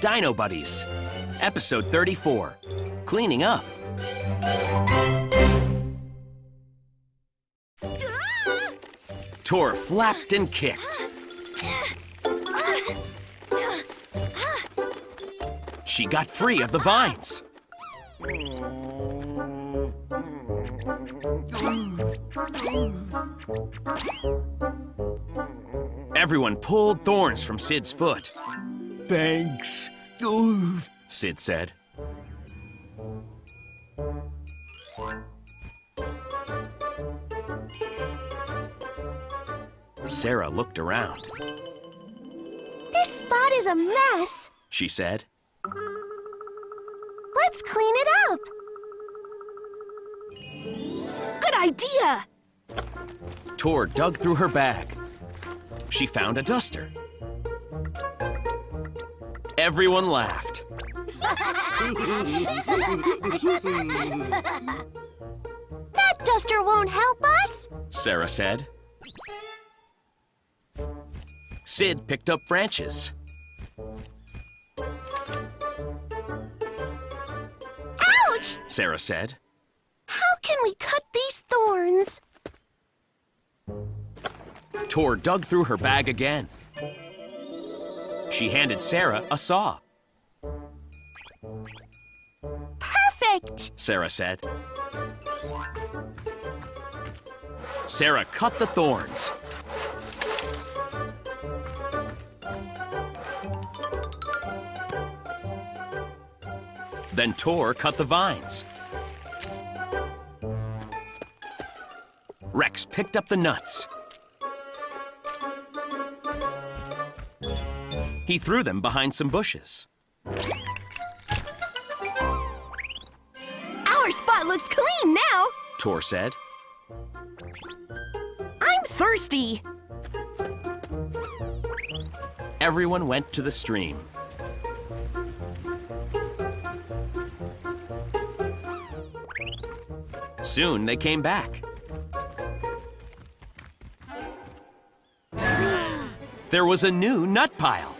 Dino Buddies, Episode 34, Cleaning Up. Tor flapped and kicked. She got free of the vines. Everyone pulled thorns from Sid's foot. Thanks, Sid said. Sarah looked around. This spot is a mess, She said. Let's clean it up. Good idea. Tor dug through her bag. She found a duster. Everyone laughed. That duster won't help us. Sarah said. Sid picked up branches. Ouch! Sarah said. How can we cut these thorns? Tor dug through her bag again. She handed Sarah a saw. Perfect! Sarah said. Sarah cut the thorns. Then Tor cut the vines. Rex picked up the nuts. He threw them behind some bushes. Our spot looks clean now. Tor said. I'm thirsty. Everyone went to the stream. Soon they came back. There was a new nut pile.